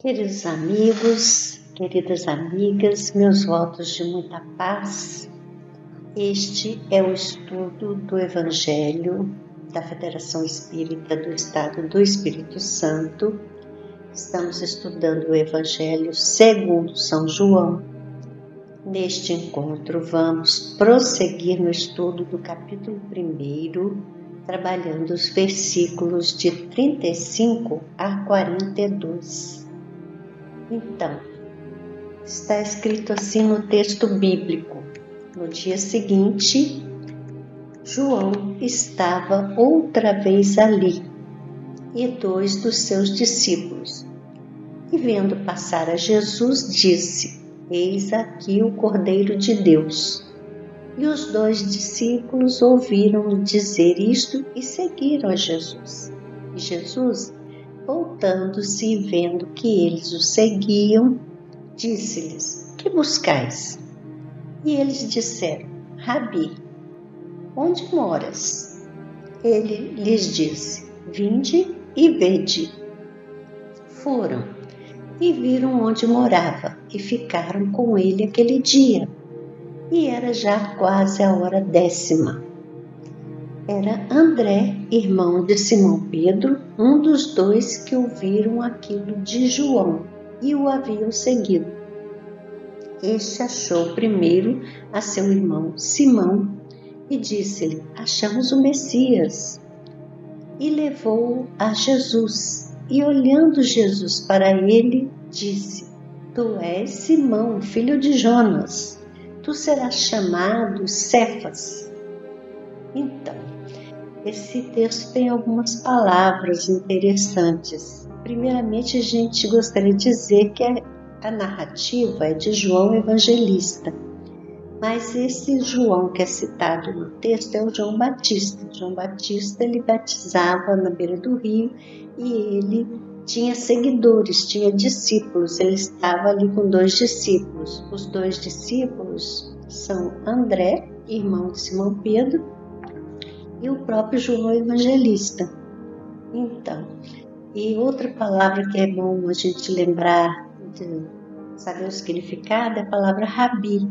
Queridos amigos, queridas amigas, meus votos de muita paz. Este é o estudo do Evangelho da Federação Espírita do Estado do Espírito Santo. Estamos estudando o Evangelho segundo São João. Neste encontro vamos prosseguir no estudo do capítulo 1, trabalhando os versículos de 35 a 42. Então, está escrito assim no texto bíblico: no dia seguinte, João estava outra vez ali, e 2 dos seus discípulos. E vendo passar a Jesus, disse: Eis aqui o Cordeiro de Deus. E os 2 discípulos ouviram dizer isto e seguiram a Jesus. E Jesus, voltando-se e vendo que eles o seguiam, disse-lhes: Que buscais? E eles disseram: Rabi, onde moras? Ele lhes disse: Vinde e vede. Foram e viram onde morava e ficaram com ele aquele dia. E era já quase a hora 10ª. Era André, irmão de Simão Pedro, um dos 2 que ouviram aquilo de João e o haviam seguido. Este achou primeiro a seu irmão Simão e disse-lhe: Achamos o Messias. E levou-o a Jesus. E olhando Jesus para ele, disse: Tu és Simão, filho de Jonas. Tu serás chamado Cefas. Então, esse texto tem algumas palavras interessantes. Primeiramente, a gente gostaria de dizer que a narrativa é de João Evangelista, mas esse João que é citado no texto é o João Batista. João Batista, ele batizava na beira do rio e ele tinha seguidores, tinha discípulos. Ele estava ali com 2 discípulos. Os 2 discípulos são André, irmão de Simão Pedro, e o próprio João Evangelista. Então, e outra palavra que é bom a gente lembrar, de saber o significado, é a palavra Rabi.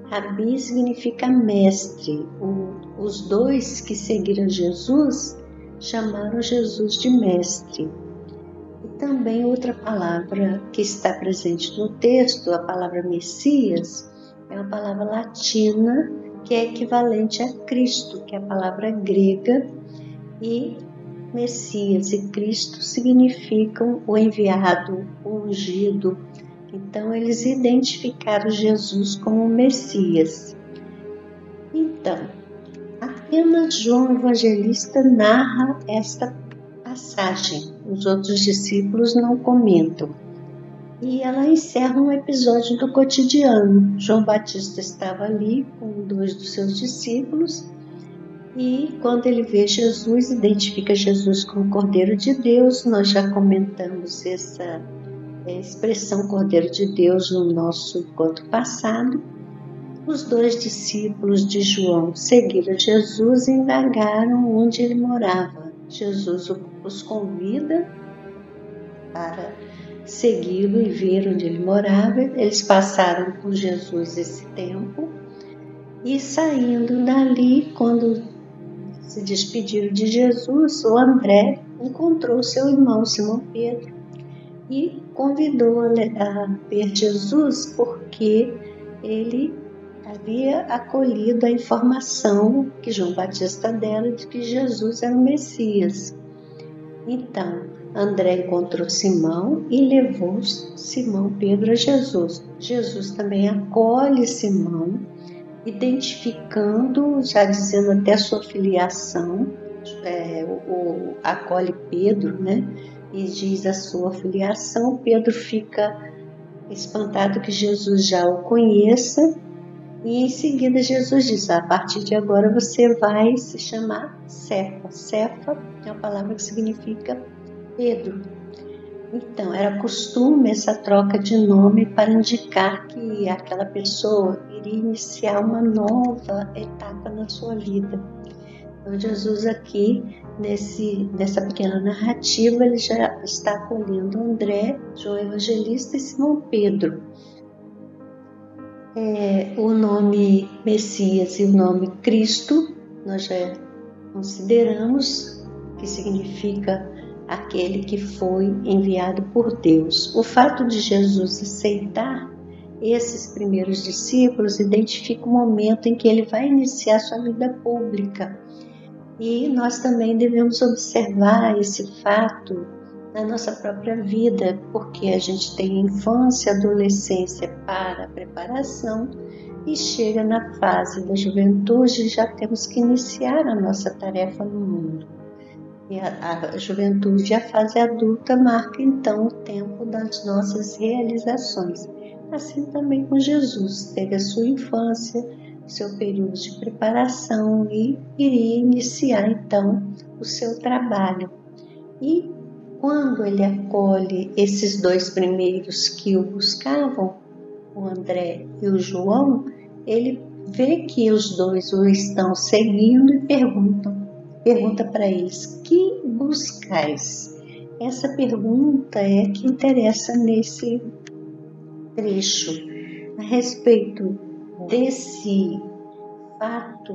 Rabi significa mestre. Os 2 que seguiram Jesus chamaram Jesus de mestre. E também outra palavra que está presente no texto, a palavra Messias, é uma palavra latina que é equivalente a Cristo, que é a palavra grega, e Messias e Cristo significam o enviado, o ungido. Então, eles identificaram Jesus como Messias. Então, apenas João Evangelista narra esta passagem, os outros discípulos não comentam. E ela encerra um episódio do cotidiano. João Batista estava ali com 2 dos seus discípulos e quando ele vê Jesus, identifica Jesus como Cordeiro de Deus. Nós já comentamos essa expressão Cordeiro de Deus no nosso encontro passado. Os 2 discípulos de João seguiram Jesus e indagaram onde ele morava. Jesus os convida para segui-lo e ver onde ele morava. Eles passaram com Jesus esse tempo e, saindo dali, quando se despediram de Jesus, o André encontrou seu irmão Simão Pedro e convidou a ver Jesus, porque ele havia acolhido a informação que João Batista dera de que Jesus era o Messias. Então, André encontrou Simão e levou Simão Pedro a Jesus. Jesus também acolhe Simão, identificando, já dizendo até sua filiação, acolhe Pedro, né? E diz a sua filiação. Pedro fica espantado que Jesus já o conheça e em seguida Jesus diz: a partir de agora você vai se chamar Cefa. Cefa é uma palavra que significa Pedro. Então, era costume essa troca de nome para indicar que aquela pessoa iria iniciar uma nova etapa na sua vida. Então, Jesus aqui, nessa pequena narrativa, ele já está acolhendo André, João Evangelista e Simão Pedro. O nome Messias e o nome Cristo, nós já consideramos que significa aquele que foi enviado por Deus. O fato de Jesus aceitar esses primeiros discípulos identifica o momento em que ele vai iniciar sua vida pública. E nós também devemos observar esse fato na nossa própria vida, porque a gente tem infância, adolescência para a preparação e chega na fase da juventude e já temos que iniciar a nossa tarefa no mundo. E a juventude e a fase adulta marca então o tempo das nossas realizações. Assim também com Jesus, teve a sua infância, seu período de preparação e iria iniciar então o seu trabalho. E quando ele acolhe esses dois primeiros que o buscavam, o André e o João, ele vê que os dois o estão seguindo e pergunta para eles: que buscais? Essa pergunta é que interessa nesse trecho. A respeito desse fato,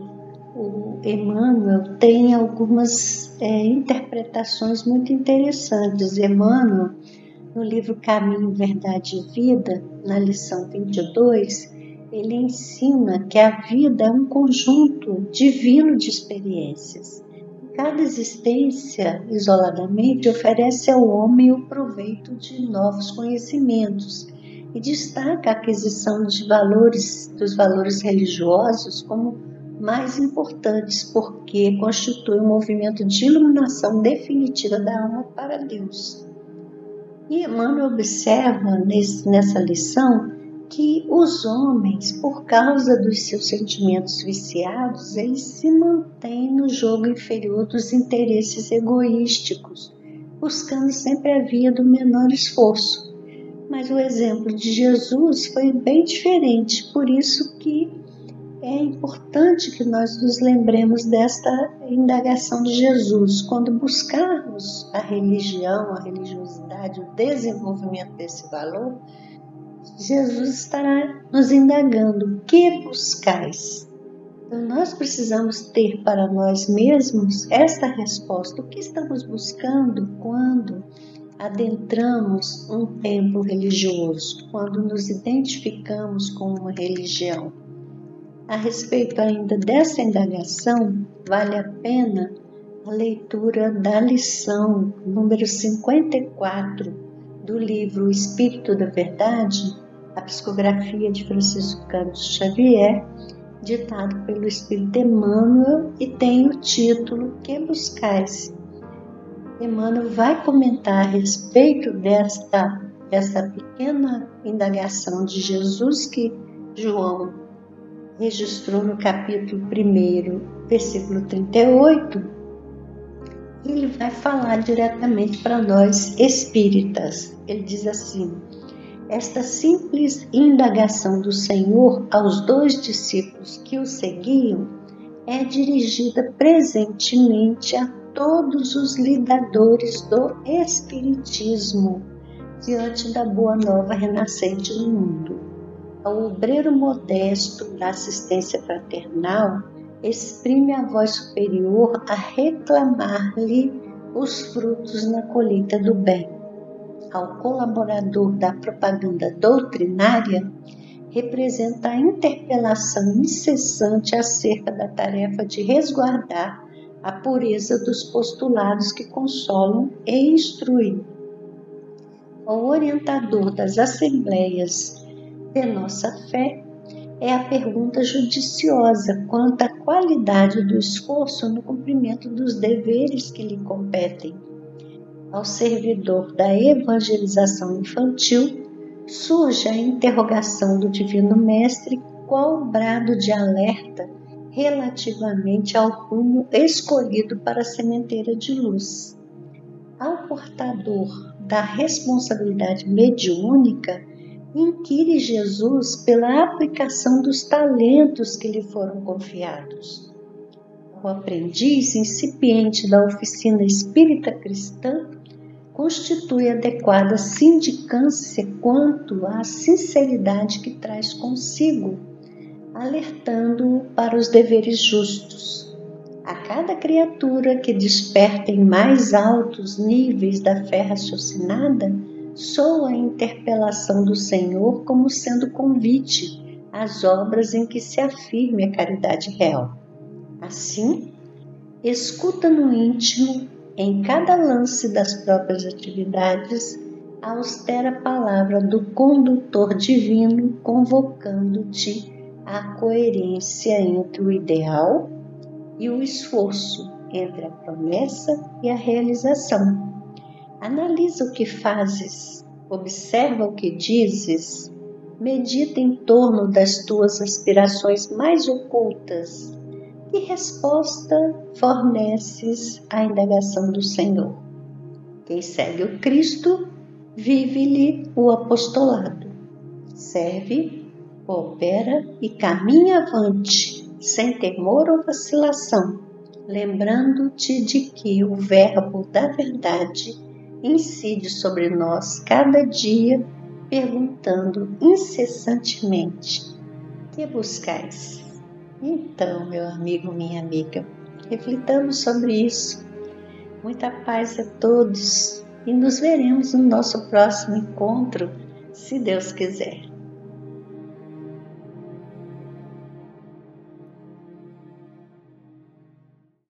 o Emmanuel tem algumas interpretações muito interessantes. Emmanuel, no livro Caminho, Verdade e Vida, na lição 22, ele ensina que a vida é um conjunto divino de experiências. Cada existência, isoladamente, oferece ao homem o proveito de novos conhecimentos e destaca a aquisição dos valores religiosos como mais importantes, porque constitui um movimento de iluminação definitiva da alma para Deus. E Emmanuel observa nessa lição que os homens, por causa dos seus sentimentos viciados, eles se mantêm no jogo inferior dos interesses egoísticos, buscando sempre a via do menor esforço. Mas o exemplo de Jesus foi bem diferente, por isso que é importante que nós nos lembremos desta indagação de Jesus. Quando buscarmos a religião, a religiosidade, o desenvolvimento desse valor, Jesus estará nos indagando: o que buscais? Então nós precisamos ter para nós mesmos esta resposta: o que estamos buscando quando adentramos um templo religioso, quando nos identificamos com uma religião? A respeito ainda dessa indagação, vale a pena a leitura da lição número 54 do livro O Espírito da Verdade, a psicografia de Francisco Cândido Xavier, ditado pelo Espírito Emmanuel, e tem o título Que Buscais? Emmanuel vai comentar a respeito desta pequena indagação de Jesus que João registrou no capítulo 1, versículo 38, e ele vai falar diretamente para nós espíritas. Ele diz assim: esta simples indagação do Senhor aos dois discípulos que o seguiam é dirigida presentemente a todos os lidadores do Espiritismo diante da boa nova renascente no mundo. Ao obreiro modesto da assistência fraternal, exprime a voz superior a reclamar-lhe os frutos na colheita do bem. Ao colaborador da propaganda doutrinária, representa a interpelação incessante acerca da tarefa de resguardar a pureza dos postulados que consolam e instruem. Ao orientador das assembleias de nossa fé, é a pergunta judiciosa quanto à qualidade do esforço no cumprimento dos deveres que lhe competem. Ao servidor da evangelização infantil, surge a interrogação do Divino Mestre: qual brado de alerta relativamente ao rumo escolhido para a sementeira de luz. Ao portador da responsabilidade mediúnica, inquire Jesus pela aplicação dos talentos que lhe foram confiados. O aprendiz incipiente da oficina espírita cristã constitui adequada sindicância quanto à sinceridade que traz consigo, alertando-o para os deveres justos. A cada criatura que desperta em mais altos níveis da fé raciocinada, soa a interpelação do Senhor como sendo convite às obras em que se afirme a caridade real. Assim, escuta no íntimo, em cada lance das próprias atividades, a austera palavra do condutor divino convocando-te à coerência entre o ideal e o esforço, entre a promessa e a realização. Analisa o que fazes, observa o que dizes, medita em torno das tuas aspirações mais ocultas. Que resposta forneces à indagação do Senhor? Quem segue o Cristo, vive-lhe o apostolado. Serve, coopera e caminha avante, sem temor ou vacilação, lembrando-te de que o Verbo da verdade incide sobre nós cada dia, perguntando incessantemente: que buscais? Então, meu amigo, minha amiga, reflitamos sobre isso. Muita paz a todos e nos veremos no nosso próximo encontro, se Deus quiser.